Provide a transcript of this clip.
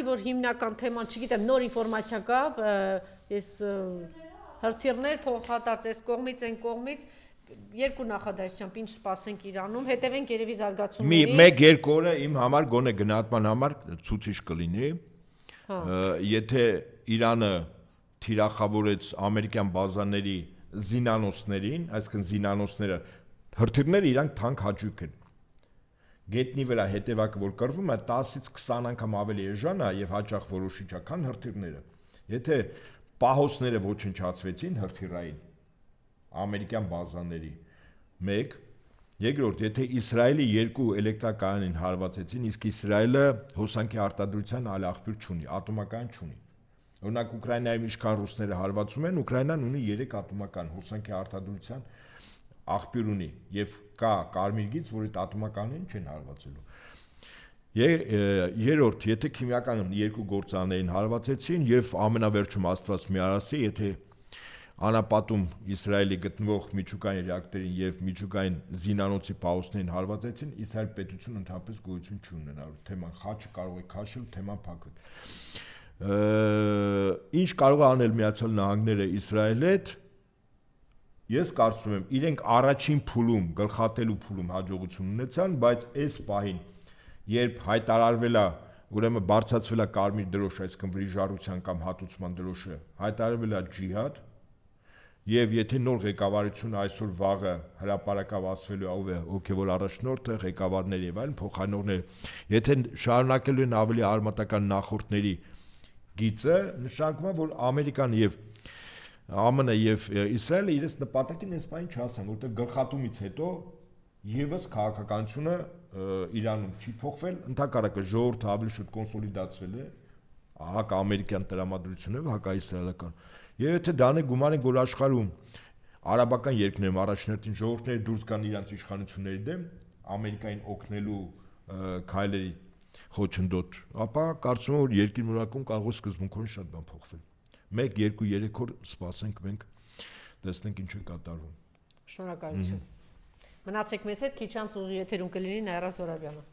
որ հիմնական թեման, չգիտեմ, նոր ինֆորմացիա կա, ես հրթիռներ փոխադարձ այս կողմից, այն կողմից, երկու նախադասությամբ ինչ սպասենք Իրանում, հետևենք երևի զարգացումների։ Մեկ-երկու օրը իմ համար գոնե գնահատման համար ցուցիչ կլինի։ Եթե Իրանը թիրախավորեց ամերիկյան բազաների զինանոցներին, այսինքն զինանոցները հրթիռները իրանք թանկ հաճույք են։ Գետնի վրա հետևակը որ կռվում է 10-ից 20 անգամ ավելի էժան է եւ հաճախ որոշիչ է, քան հրթիռները։ Եթե պահոսները ոչնչացվեցին հրթիռային ամերիկյան բազաների 1, երկրորդ, եթե Իսրայելի 2 էլեկտրակայանին հարվածեցին, իսկ Իսրայելը հոսանքի արտադրության այլ աղբյուր չունի, ատոմակայան չունի։ Օրինակ Ուկրաինայում ինչքան ռուսները հարվածում են, Ուկրաինան ունի 3 ատոմական հոսանքի արտադրության աղբյուր ունի եւ կա կարմիր գիծ, որ այդ ատոմականներին չեն հարվածելու։ Երրորդ, եթե քիմիական 2 գործարաններին հարվածեցին եւ ամենավերջում Աստված մի արասի, եթե անապատում Իսրայելի գտնվող միջուկային ռեակտորին եւ միջուկային զինանոցի պահոցներին հարվածեցին, Իսրայել պետությունը ընդհանրապես գոյություն չունենալու։ Թեման խաչը կարող է քաշել, թեման փակվել։ Ինչ կարող է անել Միացյալ Նահանգները Իսրայելի հետ։ Ես կարծում եմ, իրենք առաջին փուլում, գլխատելու փուլում հաջողություն ունեցան, բայց այս պահին, երբ հայտարարվել է, ուրեմն բարձրացվել է կարմիր դրոշ, այսինքն վրիժառության կամ հատուցման դրոշը, հայտարարվել է ջիհադ, եւ եթե նոր ղեկավարությունը այսօր վաղը հրապարակավացվելու ով է հոգեվոր առաջնորդը, ղեկավարներ եւ այլն փոխանորներ, եթե շարունակելու են ավելի արմատական նախորդների գիծը, նշանակում է, որ Ամերիկան եւ ԱՄՆ եւ Իսրայելը իրենց նպատակին այս բանը չհասան, որտեղ գլխատումից հետո եւս քաղաքականությունը Իրանում չի փոխվել, ընդհակառակը ժողովուրդը ավելի շուտ կոնսոլիդացվել է հակաամերիկյան տրամադրությունով, հակաիսրայելական։ Եվ եթե դանը գումար են, որ աշխարհում արաբական երկրներում առաջնորդին ժողովուրդները դուրս գան իրանց իշխանությունների դեմ, Ամերիկային օգնելու քայլերի խոչընդոտ, ապա կարծում եմ, որ երկրի մուրակում կարող է սկզբունքորեն շատ բան փոխվել։ 1, 2, 3 օր սպասենք մենք, տեսնենք ինչ է կատարվում։ Շնորհակալություն։ Մնացեք մեզ հետ, քիչ անց ուղիղ եթերում կլինի Նաիրա Զոհրաբյանը։